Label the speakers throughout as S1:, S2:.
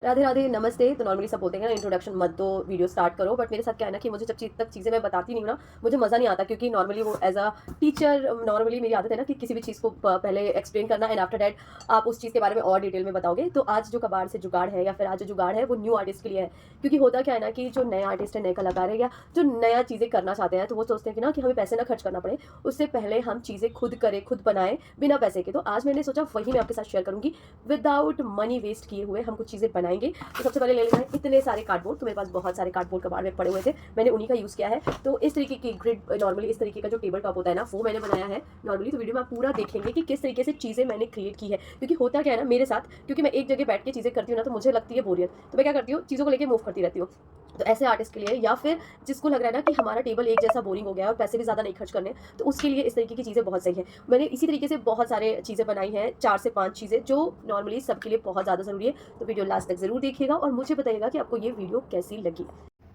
S1: राधे राधे, नमस्ते। तो नॉर्मली सब बोलते हैं ना इंट्रोडक्शन मत दो, वीडियो स्टार्ट करो, बट मेरे साथ क्या है ना कि मुझे जब तक चीज़ें मैं बताती नहीं हूँ ना, मुझे मज़ा नहीं आता, क्योंकि नॉर्मली वो एज़ अ टीचर नॉर्मली मेरी आदत है ना कि किसी भी चीज़ को पहले एक्सप्लेन करना एंड आफ्टर दैट आप उस चीज़ के बारे में और डिटेल में बताओगे। तो आज जो कबाड़ से जुगाड़ है या फिर आज जो जुगाड़ है वो न्यू आर्टिस्ट के लिए है। क्योंकि होता क्या है ना कि जो नया आर्टिस्ट है, नए कलाकार है या जो नया चीज़ें करना चाहते हैं, तो वो सोचते हैं कि ना कि हमें पैसे ना खर्च करना पड़े, उससे पहले हम चीज़ें खुद करें, खुद बनाएं बिना पैसे के। तो आज मैंने सोचा वही मैं आपके साथ शेयर करूंगी, विदाउट मनी वेस्ट किए हुए हम कुछ चीज़ें बनाएंगे। तो सबसे पहले ले लेना है इतने सारे कार्डबोर्ड। तो मेरे पास बहुत सारे कार्डबोर्ड कबाड़ में पड़े हुए थे, मैंने उन्हीं का यूज़ किया है। तो इस तरीके की ग्रिड, नॉर्मली इस तरीके का जो टेबल टॉप होता है ना, वो मैंने बनाया है नॉर्मली। तो वीडियो में आप पूरा देखेंगे कि किस तरीके से चीज़ें मैंने क्रिएट की है। क्योंकि होता क्या है ना मेरे साथ, क्योंकि मैं एक जगह बैठ के चीज़ें करती हूँ ना, तो मुझे लगती है बोरियत। तो मैं क्या करती हूँ, चीज़ों को लेकर मूव करती रहती हूँ। तो ऐसे आर्टिस्ट के लिए, या फिर जिसको लग रहा है ना कि हमारा टेबल एक जैसा बोरिंग हो गया है और पैसे भी ज़्यादा नहीं खर्च करने, तो उसके लिए इस तरीके की चीज़ें बहुत सही है। मैंने इसी तरीके से बहुत सारे चीज़ें बनाई हैं, 4 से 5 चीज़ें जो नॉर्मली सबके लिए बहुत ज़्यादा ज़रूरी है। तो वीडियो लास्ट तक ज़रूर देखिएगा और मुझे बताइएगा कि आपको ये वीडियो कैसी लगी।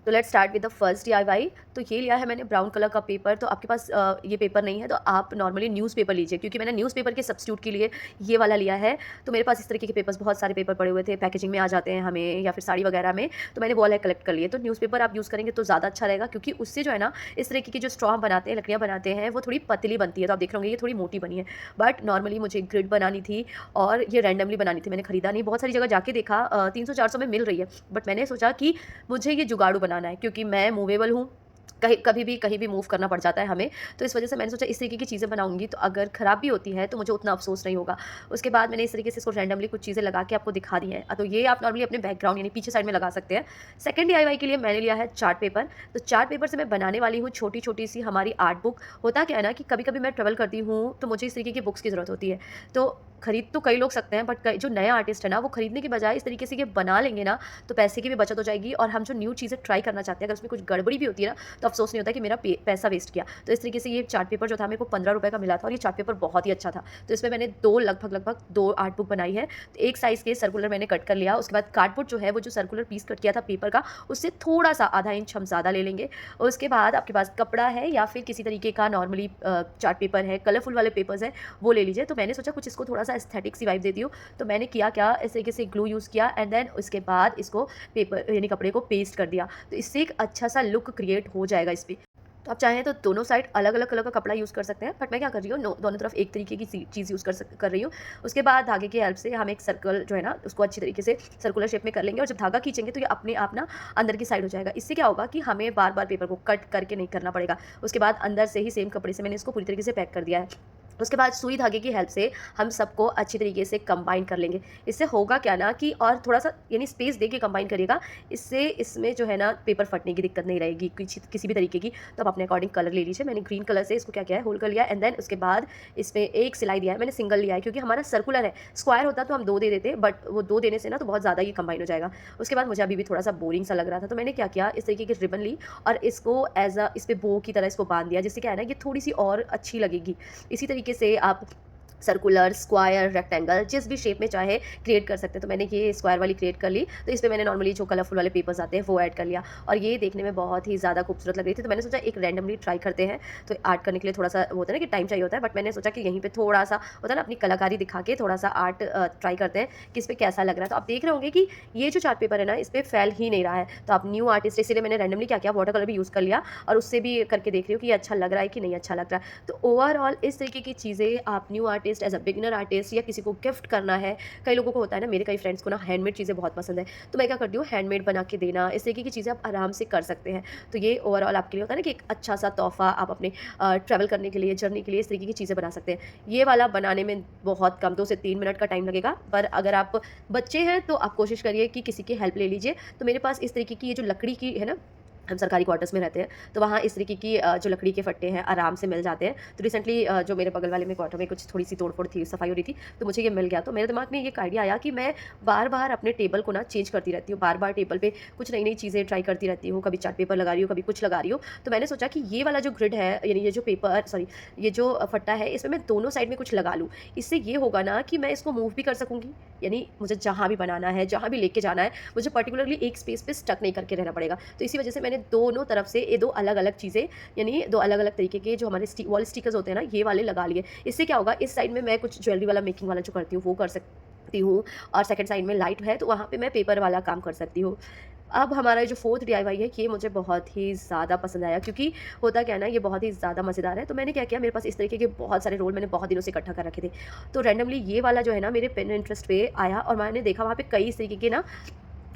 S1: तो let's start with the first DIY. तो ये लिया है मैंने ब्राउन कलर का पेपर। तो आपके पास ये पेपर नहीं है तो आप नॉर्मली न्यूज़पेपर लीजिए, क्योंकि मैंने न्यूज़पेपर के सब्स्टिट्यूट के लिए ये वाला लिया है। तो मेरे पास इस तरीके के पेपर्स, बहुत सारे पेपर पड़े हुए थे, पैकेजिंग में आ जाते हैं हमें या फिर साड़ी वगैरह में, तो मैंने वो वाला कलेक्ट कर लिए। तो न्यूज़पेपर आप यूज़ करेंगे तो ज़्यादा अच्छा रहेगा, क्योंकि उससे जो है ना इस तरीके की जो स्ट्रॉ बनाते हैं, लकड़ियाँ बनाते हैं, वो थोड़ी पतली बनती है। तो आप देख रहे होंगे ये थोड़ी मोटी बनी है, बट नॉर्मली मुझे ग्रिड बनानी थी और ये रैंडमली बनानी थी। मैंने खरीदा नहीं, बहुत सारी जगह जाके देखा, 300-400 में मिल रही है, बट मैंने सोचा कि मुझे ये जुगाड़ू बनाना है, क्योंकि मैं मूवेबल हूँ, कहीं कभी भी कहीं भी मूव करना पड़ जाता है हमें। तो इस वजह से मैंने सोचा इस तरीके की चीज़ें बनाऊँगी तो अगर ख़राब भी होती है तो मुझे उतना अफ़सोस नहीं होगा। उसके बाद मैंने इस तरीके से इसको रैंडमली कुछ चीज़ें लगा के आपको दिखा दी हैं। तो ये आप नॉर्मली अपने बैकग्राउंड यानी पीछे साइड में लगा सकते हैं। सेकंड डीआईवाई के लिए मैंने लिया है चार्ट पेपर। तो चार्ट पेपर से मैं बनाने वाली हूँ छोटी-छोटी सी हमारी आर्ट बुक। होता क्या है ना कि कभी-कभी मैं ट्रैवल करती हूँ तो मुझे इस तरीके की बुक्स की ज़रूरत होती है। तो खरीद तो कई लोग सकते हैं, बट कई जो नया आर्टिस्ट है ना, वो खरीदने के बजाय इस तरीके से ये बना लेंगे ना, तो पैसे की भी बचत हो जाएगी और हम जो न्यू चीज़ें ट्राई करना चाहते हैं, अगर उसमें कुछ गड़बड़ी भी होती है ना, तो अफ़सोस नहीं होता कि मेरा पैसा वेस्ट किया। तो इस तरीके से ये चार्ट पेपर जो था मेरे को ₹15 का मिला था और ये चार्ट पेपर बहुत ही अच्छा था। तो इसमें मैंने 2 लगभग 2 आर्ट बुक बनाई है। तो एक साइज़ के सर्कुलर मैंने कट कर लिया, उसके बाद कार्डबोर्ड जो है वो जो सर्कुलर पीस कट किया था पेपर का, उससे थोड़ा-सा आधा इंच हम ज़्यादा ले लेंगे। और उसके बाद आपके पास कपड़ा है या फिर किसी तरीके का नॉर्मली चार्ट पेपर है, कलरफुल वाले पेपर्स हैं, वो ले लीजिए। तो मैंने सोचा कुछ इसको थोड़ा-सा एस्थेटिक सी वाइब देती हूँ, तो मैंने किया क्या, इस तरीके से ग्लू यूज़ किया एंड देन उसके बाद इसको पेपर यानी कपड़े को पेस्ट कर दिया। तो इससे एक अच्छा-सा लुक क्रिएट हो जाएगा इस पे। तो आप चाहें तो दोनों साइड अलग-अलग कलर का कपड़ा यूज़ कर सकते हैं, बट मैं क्या कर रही हूँ, दोनों तरफ एक तरीके की चीज़ यूज़ कर रही हूँ। उसके बाद धागे की हेल्प से हम एक सर्कल जो है ना, उसको अच्छी तरीके से सर्कुलर शेप में कर लेंगे और जब धागा खींचेंगे तो ये अपने आप ना अंदर की साइड हो जाएगा। इससे क्या होगा कि हमें बार-बार पेपर को कट करके नहीं करना पड़ेगा। उसके बाद अंदर से ही सेम कपड़े से मैंने इसको पूरी तरीके से पैक कर दिया है। उसके बाद सुई धागे की हेल्प से हम सबको अच्छी तरीके से कंबाइन कर लेंगे। इससे होगा क्या ना कि और थोड़ा-सा यानी स्पेस दे के कंबाइन करिएगा, इससे इसमें जो है ना पेपर फटने की दिक्कत नहीं रहेगी किसी भी तरीके की। तो आप अपने अकॉर्डिंग कलर ले लीजिए। मैंने ग्रीन कलर से इसको क्या किया है, होल कर लिया एंड देन उसके बाद इसमें एक सिलाई दिया है, मैंने सिंगल लिया है क्योंकि हमारा सर्कुलर है। स्क्वायर होता तो हम 2 दे देते, बट वो 2 देने से ना तो बहुत ज़्यादा ये कंबाइन हो जाएगा। उसके बाद मुझे अभी भी थोड़ा-सा बोरिंग सा लग रहा था, तो मैंने क्या किया, इस तरीके की रिबन ली और इसको एज़ अ इस पे बो की तरह इसको बाँध दिया, जिससे क्या है ना ये थोड़ी-सी और अच्छी लगेगी। इसी तरीके से आप सर्कुलर, स्क्वायर, रेक्टेंगल जिस भी शेप में चाहे क्रिएट कर सकते हैं। तो मैंने ये स्क्वायर वाली क्रिएट कर ली, तो इस पे मैंने नॉर्मली जो कलरफुल वाले पेपर्स आते हैं वो ऐड कर लिया और ये देखने में बहुत ही ज़्यादा खूबसूरत लग रही थी। तो मैंने सोचा एक रैंडमली ट्राई करते हैं। तो आर्ट करने के लिए थोड़ा-सा वो होता है ना कि टाइम चाहिए होता है, बट मैंने सोचा कि यहीं पे थोड़ा-सा होता है ना अपनी कलाकारी दिखा के थोड़ा-सा आर्ट ट्राई करते हैं कि इस पे कैसा लग रहा है। तो आप देख रहे होंगे कि ये जो चार्ट पेपर है ना, इस पे फैल ही नहीं रहा है। तो आप न्यू आर्टिस्ट, इसीलिए मैंने रैंडमली क्या किया, वाटर कलर भी यूज़ कर लिया और उससे भी करके देख रही हूँ कि ये अच्छा लग रहा है कि नहीं अच्छा लग रहा है। तो ओवरऑल इस तरीके की चीज़ें आप new artist as a beginner artist या किसी को गिफ्ट करना है, कई लोगों को होता है ना, मेरे कई फ्रेंड्स को ना हैंडमेड चीज़ें बहुत पसंद है, तो मैं क्या करती हूँ, हैंडमेड बना के देना, इस तरीके की चीज़ें आप आराम से कर सकते हैं। तो ये ओवरऑल आपके लिए होता है ना कि एक अच्छा सा तोहफा आप अपने ट्रैवल करने के लिए, जर्नी के लिए इस तरीके की चीज़ें बना सकते हैं। ये वाला बनाने में बहुत कम 2 से 3 मिनट का टाइम लगेगा, पर अगर आप बच्चे हैं तो आप कोशिश करिए कि किसी की हेल्प ले लीजिए। तो मेरे पास इस तरीके की ये जो लकड़ी की है ना, हम सरकारी क्वार्टर्स में रहते हैं, तो वहाँ इस तरीके की जो लकड़ी के फट्टे हैं आराम से मिल जाते हैं। तो रिसेंटली जो मेरे बगल वाले में क्वार्टर में कुछ थोड़ी-सी तोड़-फोड़ थी, सफाई हो रही थी, तो मुझे ये मिल गया। तो मेरे दिमाग में ये एक आइडिया आया कि मैं बार-बार अपने टेबल को ना चेंज करती रहती हूँ, बार-बार टेबल पे कुछ नई-नई चीज़ें ट्राई करती रहती हूँ, कभी चार्ट पेपर लगा रही हूँ, कभी कुछ लगा रही हूँ। तो मैंने सोचा कि ये वाला जो ग्रिड है, यानी ये जो पेपर सॉरी ये जो फट्टा है, इसमें मैं दोनों साइड में कुछ लगा लूँ। इससे ये होगा ना कि मैं इसको मूव भी कर सकूँगी, यानी मुझे जहाँ भी बनाना है, जहाँ भी लेके जाना है, मुझे पर्टिकुलरली एक स्पेस पे स्टक नहीं करके रहना पड़ेगा। तो इसी वजह से मैंने दोनों तरफ से ये 2 अलग-अलग चीज़ें, यानी 2 अलग-अलग तरीके के जो हमारे वॉल स्टिकर्स होते हैं ना, ये वाले लगा लिए। इससे क्या होगा, इस साइड में मैं कुछ ज्वेलरी वाला मेकिंग वाला जो करती हूँ वो कर सकती हूँ और सेकंड साइड में लाइट है तो वहाँ पे मैं पेपर वाला काम कर सकती हूँ। अब हमारा जो 4th डीआईवाई है ये मुझे बहुत ही ज़्यादा पसंद आया, क्योंकि होता क्या है ना, ये बहुत ही ज़्यादा मज़ेदार है। तो मैंने क्या किया, मेरे पास इस तरीके के बहुत सारे रोल मैंने बहुत दिनों से इकट्ठा कर रखे थे। तो रैंडमली ये वाला जो है ना मेरे पिनिंटरेस्ट पे आया और मैंने देखा वहाँ पे कई इस तरीके के ना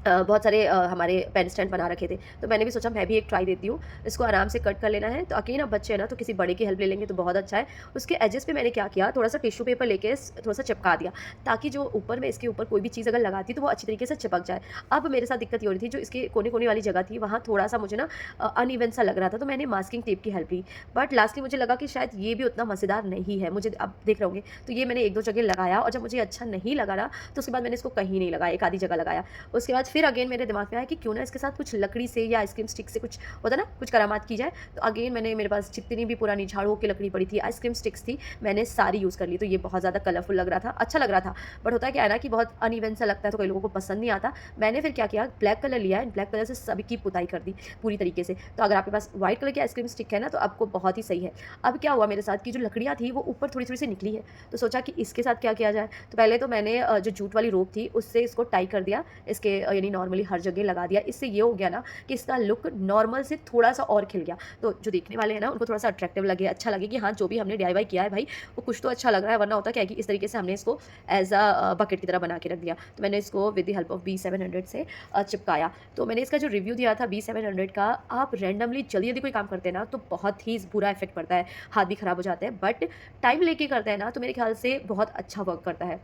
S1: बहुत सारे हमारे पेन स्टैंड बना रखे थे। तो मैंने भी सोचा मैं भी एक ट्राई देती हूँ, इसको आराम से कट कर लेना है। तो अकेले अब बच्चे हैं ना, तो किसी बड़े की हेल्प ले लेंगे तो बहुत अच्छा है। उसके एजेस पे मैंने क्या किया, थोड़ा-सा टिश्यू पेपर लेके थोड़ा-सा चिपका दिया, ताकि जो ऊपर में इसके ऊपर कोई भी चीज़ अगर लगाती तो वो अच्छी तरीके से चिपक जाए। अब मेरे साथ दिक्कत ये हो रही थी, जो इसके कोने-कोने वाली जगह थी वहाँ थोड़ा-सा मुझे ना अनइवन सा लग रहा था, तो मैंने मास्किंग टेप की हेल्प ली। बट लास्टली मुझे लगा कि शायद ये भी उतना मज़ेदार नहीं है, मुझे अब देख रहे होंगे। तो ये मैंने 1-2 जगह लगाया और जब मुझे अच्छा नहीं लगा ना, तो उसके बाद मैंने इसको कहीं नहीं लगाया, एक आधी जगह लगाया। उसके बाद फिर अगेन मेरे दिमाग में आया कि क्यों ना इसके साथ कुछ लकड़ी से या आइसक्रीम स्टिक से कुछ होता है ना, कुछ करामात की जाए। तो अगेन मैंने, मेरे पास जितनी भी पुरानी झाड़ुओं की लकड़ी पड़ी थी, आइसक्रीम स्टिक्स थी, मैंने सारी यूज़ कर ली। तो ये बहुत ज़्यादा कलरफुल लग रहा था, अच्छा लग रहा था। बट होता क्या है ना कि बहुत अनइवन सा लगता है, तो कई लोगों को पसंद नहीं आता। मैंने फिर क्या किया, ब्लैक कलर लिया एंड ब्लैक कलर से सबकी पुताई कर दी पूरी तरीके से। तो अगर आपके पास व्हाइट कलर की आइसक्रीम स्टिक है ना, तो आपको बहुत ही सही है। अब क्या हुआ मेरे साथ कि जो लकड़ियाँ थी वो ऊपर थोड़ी-थोड़ी सी निकली है, तो सोचा कि इसके साथ क्या किया जाए। तो पहले तो मैंने जो जूट वाली रोप थी उससे इसको टाई कर दिया, इसके यानी नॉर्मली हर जगह लगा दिया। इससे ये हो गया ना कि इसका लुक नॉर्मल से थोड़ा-सा और खिल गया। तो जो देखने वाले हैं ना, उनको थोड़ा-सा अट्रैक्टिव लगे, अच्छा लगे कि हाँ, जो भी हमने डीआईवाई किया है भाई, वो कुछ तो अच्छा लग रहा है। वरना होता क्या है कि इस तरीके से हमने इसको एज़ बकेट की तरह बना के रख दिया। तो मैंने इसको विद द हेल्प ऑफ बी700 से चिपकाया। तो मैंने इसका जो रिव्यू दिया था बी700 का, आप रैंडमली जल्दी-जल्दी कोई काम करते हैं ना, तो बहुत ही बुरा इफ़ेक्ट पड़ता है, हाथ भी खराब हो जाते हैं। बट टाइम लेके करते हैं ना, तो मेरे ख्याल से बहुत अच्छा वर्क करता है।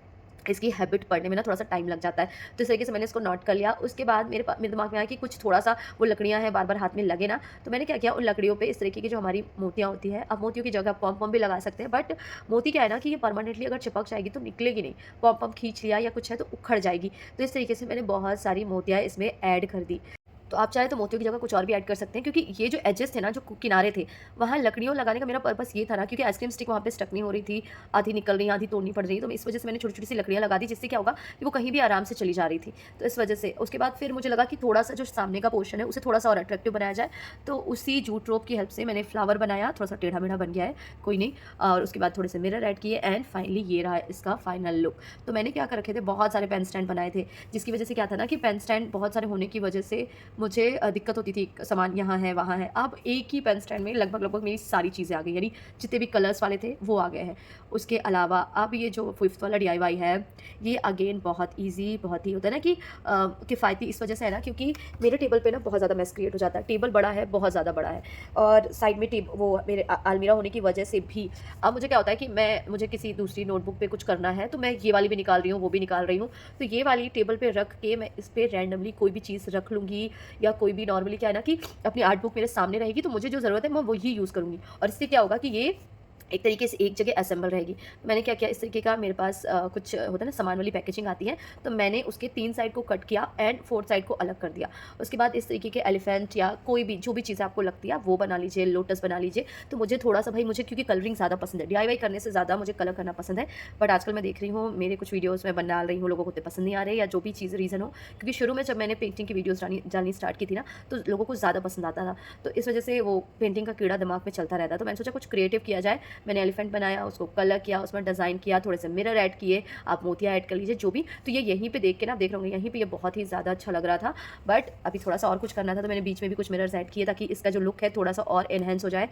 S1: इसकी हैबिट पड़ने में ना थोड़ा-सा टाइम लग जाता है। तो इस तरीके से मैंने इसको नोट कर लिया। उसके बाद मेरे दिमाग में आया कि कुछ थोड़ा-सा वो लकड़ियाँ हैं, बार-बार हाथ में लगे ना, तो मैंने क्या किया, उन लकड़ियों पे इस तरीके की जो हमारी मोतियाँ होती हैं, अब मोतियों की जगह आप पॉम-पॉम भी लगा सकते हैं। बट मोती क्या है ना कि ये परमानेंटली अगर चिपक जाएगी तो निकलेगी नहीं। पॉम-पॉम खींच लिया या कुछ है तो उखड़ जाएगी। तो इस तरीके से मैंने बहुत सारी मोतियाँ इसमें ऐड कर दी। तो आप चाहें तो मोतियों की जगह कुछ और भी ऐड कर सकते हैं, क्योंकि ये जो एजेस थे ना, जो किनारे थे, वहाँ लकड़ियों लगाने का मेरा पर्पस ये था ना, क्योंकि आइसक्रीम स्टिक वहाँ पे स्टक नहीं हो रही थी, आधी निकल रही, आधी तोड़नी पड़ रही, तो इस वजह से मैंने छोटी-छोटी सी लकड़ियाँ लगा दी, जिससे क्या होगा कि वो कहीं भी आराम से चली जा रही थी। तो इस वजह से उसके बाद फिर मुझे लगा कि थोड़ा-सा जो सामने का पोर्शन है, उसे थोड़ा-सा और अट्रैक्टिव बनाया जाए। तो उसी जूट रोप की हेल्प से मैंने फ्लावर बनाया, थोड़ा-सा टेढ़ा-मेढ़ा बन गया है, कोई नहीं। और उसके बाद थोड़े से मिरर ऐड किए एंड फाइनली ये रहा इसका फाइनल लुक। तो मैंने क्या कर रखे थे, बहुत सारे पेन स्टैंड बनाए थे, जिसकी वजह से क्या था ना कि पेन स्टैंड बहुत सारे होने की वजह से मुझे दिक्कत होती थी, सामान यहाँ है, वहाँ है। अब एक ही पेन स्टैंड में लगभग मेरी सारी चीज़ें आ गई, यानी जितने भी कलर्स वाले थे वो आ गए हैं। उसके अलावा अब ये जो 5th वाला डीआईवाई है, ये अगेन बहुत ईज़ी, बहुत ही होता है ना कि किफ़ायती इस वजह से है ना, क्योंकि मेरे टेबल पे ना बहुत ज़्यादा मेस क्रिएट हो जाता है। टेबल बड़ा है, बहुत ज़्यादा बड़ा है, और साइड में वो मेरे अलमीरा होने की वजह से भी अब मुझे क्या होता है कि मुझे किसी दूसरी नोटबुक पे कुछ करना है, तो मैं ये वाली भी निकाल रही हूँ, वो भी निकाल रही हूँ। तो ये वाली टेबल पे रख के मैं इस पे रैंडमली कोई भी चीज़ रख लूँगी, या कोई भी नॉर्मली क्या है ना कि अपनी आर्ट बुक मेरे सामने रहेगी, तो मुझे जो ज़रूरत है मैं वही यूज़ करूँगी, और इससे क्या होगा कि ये एक तरीके से एक जगह असेंबल रहेगी। तो मैंने क्या किया, इस तरीके का मेरे पास कुछ होता है ना, सामान वाली पैकेजिंग आती है, तो मैंने उसके 3 साइड को कट किया एंड 4th साइड को अलग कर दिया। उसके बाद इस तरीके के एलिफेंट या कोई भी जो भी चीज़ें आपको लगती है वो बना लीजिए, लोटस बना लीजिए। तो मुझे थोड़ा-सा भाई, मुझे क्योंकि कलरिंग ज़्यादा पसंद है, डीआईवाई करने से ज़्यादा मुझे कलर करना पसंद है। बट आजकल मैं देख रही हूँ मेरे कुछ वीडियोज़ मैं बना रही हूँ, लोगों को उतने पसंद नहीं आ रहे, या जो भी चीज़ रीज़न हो, क्योंकि शुरू में जब मैंने पेंटिंग की वीडियोज़ डालनी स्टार्ट की थी ना, तो लोगों को ज़्यादा पसंद आता था। तो इस वजह से वो पेंटिंग का कीड़ा दिमाग में चलता रहता है। तो मैंने सोचा कुछ क्रिएटिव किया जाए। मैंने एलिफेंट बनाया, उसको कलर किया, उसमें डिज़ाइन किया, थोड़े से मिरर ऐड किए, आप मोतियाँ ऐड कर लीजिए, जो भी। तो ये यहीं पे देख के ना, आप देख रहे होंगे यहीं पे ये बहुत ही ज़्यादा अच्छा लग रहा था। बट अभी थोड़ा-सा और कुछ करना था, तो मैंने बीच में भी कुछ मिरर्स ऐड किए, ताकि इसका जो लुक है थोड़ा-सा और एनहांस हो जाए।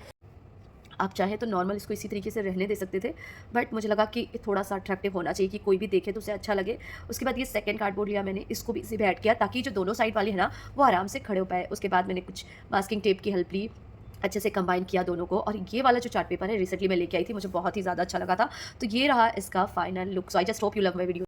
S1: आप चाहें तो नॉर्मल इसको इसी तरीके से रहने दे सकते थे, बट मुझे लगा कि थोड़ा-सा अट्रैक्टिव होना चाहिए, कि कोई भी देखे तो उसे अच्छा लगे। उसके बाद ये सेकंड कार्डबोर्ड लिया मैंने, इसको भी इसी में ऐड किया, ताकि जो दोनों साइड वाले हैं ना, वो आराम से खड़े हो पाए। उसके बाद मैंने कुछ मास्किंग टेप की हेल्प ली, अच्छे से कंबाइन किया दोनों को। और ये वाला जो चार्ट पेपर है, रिसेंटली मैं लेके आई थी, मुझे बहुत ही ज़्यादा अच्छा लगा था। तो ये रहा इसका final look. So I just hope you love my video.